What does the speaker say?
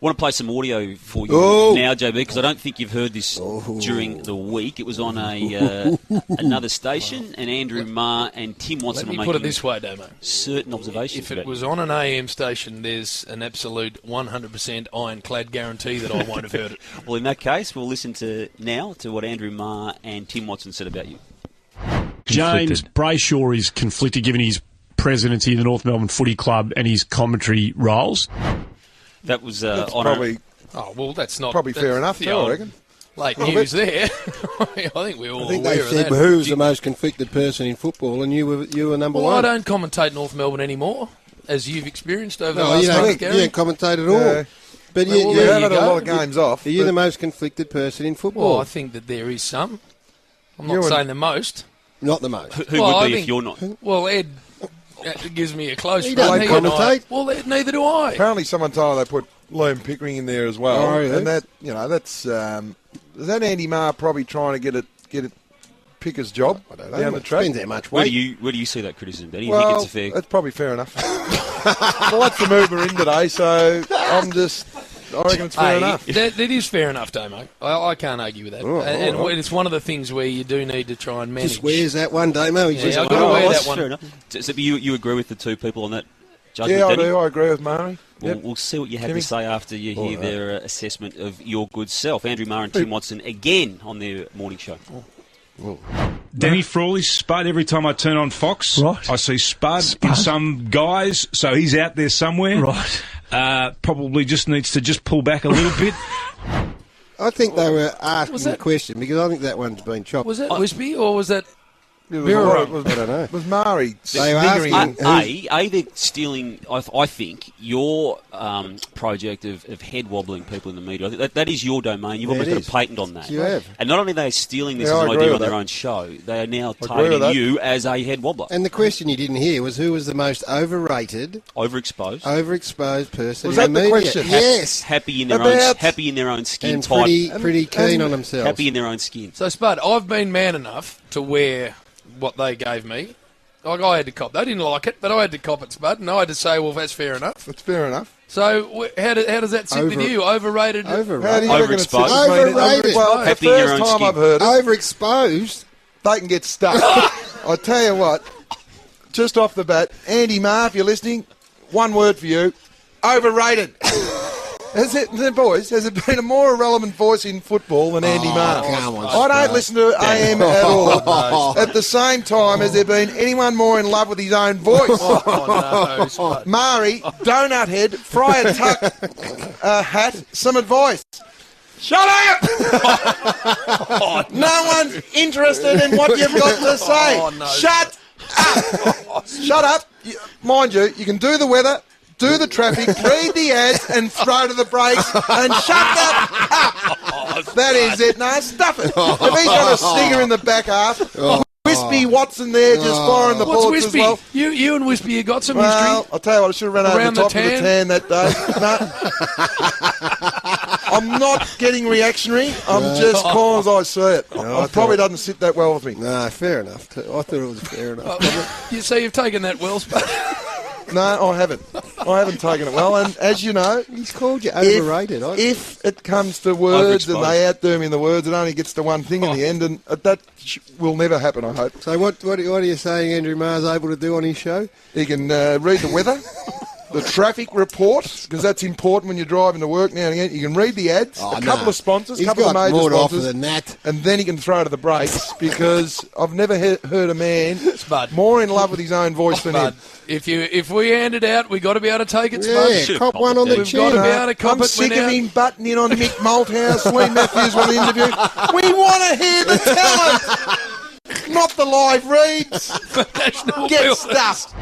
Want to play some audio for you now, JB, because I don't think you've heard this during the week. It was on another station, and Andrew Maher and Tim Watson Let me put it this way, Damo. Certain observations. If it was on an AM station, there's an absolute 100% ironclad guarantee that I won't have heard it. Well, in that case, we'll listen to what Andrew Maher and Tim Watson said about you. James Brayshaw is conflicted given his presidency of the North Melbourne Footy Club and his commentary roles. That was that's on probably. That's not probably fair enough. I reckon. Late news there. I think we're all aware of that. They said who's the most conflicted person in football, and you were number one. Well, I don't commentate North Melbourne anymore, as you've experienced over the last month, Garry. You don't commentate at all. Yeah. But you have had a lot of games off. Are you the most conflicted person in football? Well, I think that there is some. I'm not saying the most. Not the most. Who would be if you're not? Well, Ed gives me a close He doesn't commentate. Well, neither do I. Apparently, someone told they put Liam Pickering in there as well. Oh, yeah. And that's is that Andy Maher probably trying to get it Picker's job down the track? Depends how much weight. Where do you see that criticism? Do you think it's a fair? That's probably fair enough. Well, that's the move we're in today, so I reckon it's fair enough. That is fair enough, Damo. I can't argue with that. And it's one of the things where you do need to try and manage. Just wears that one, Damo. I've got to wear that one. Fair enough. So you agree with the two people on that judgment? Yeah, I do. I agree with Murray. We'll see what you have to say after you hear their assessment of your good self. Andrew Maher and Tim Watson again on their morning show. Denny Frawley's Spud. Every time I turn on Fox, I see Spud in some guise, so he's out there somewhere. Right. Probably just needs to pull back a little bit. I think they were asking the question because I think that one's been chopped. Was that Wispy or was that... I don't know. Was Murray they're stealing, I think, your project of head wobbling people in the media. I think that is your domain. You've almost got a patent on that. You have. And not only are they stealing this as an idea on their own show, they are now targeting you as a head wobbler. And the question you didn't hear was who was the most overrated, overexposed person was in that the media. Question? Yes. Happy in their own skin and type. pretty keen on themselves. Happy in their own skin. So, Spud, I've been man enough to wear what they gave me. Like, I had to cop. They didn't like it, but I had to cop it, Spud, and I had to say, well, that's fair enough. That's fair enough. So how does that sit with you? Overrated? Overexposed. Overrated. Well, the first time I've heard it. Overexposed. They can get stuck. I tell you what, just off the bat, Andy Maher, if you're listening, one word for you, overrated. Has there been a more irrelevant voice in football than Andy Maher? I don't listen to AM at all. At the same time, has there been anyone more in love with his own voice? Mari, donut head, Friar Tuck hat, some advice. Shut up! No one's interested in what you've got to say. Shut up! Shut up. Mind you, you can do the weather, do the traffic, read the ads, and throw to the brakes, and shut that up. That is it. No, stuff it. If he's got a stinger in the back half, Wispy Watson there just firing the bullets as well. You and Wispy, you got some history. Well, I'll tell you what, I should have run over the top of the tan that day. No. I'm not getting reactionary. I'm just calm as I see it. It probably doesn't sit that well with me. No, fair enough. I thought it was fair enough. You see, you've taken that well, Spud. No, I haven't. I haven't taken it well. And as you know, he's called you overrated. If it comes to words and they outdo me in the words, it only gets to one thing in the end, and that will never happen, I hope. So what are you saying Andrew Maher's able to do on his show? He can read the weather, the traffic report, because that's important when you're driving to work now and again. You can read the ads, a couple of sponsors, a couple of major sponsors, more to offer than that. And then he can throw to the brakes, because I've never heard a man more in love with his own voice than him. If we hand it out, we got to be able to take it, Spud. Yeah, cop one on the We've got to be able to cop I'm it. sick of him butting in on Mick Malthouse, Lee Matthews on the interview. We want to hear the talent, not the live reads. National Get stuffed.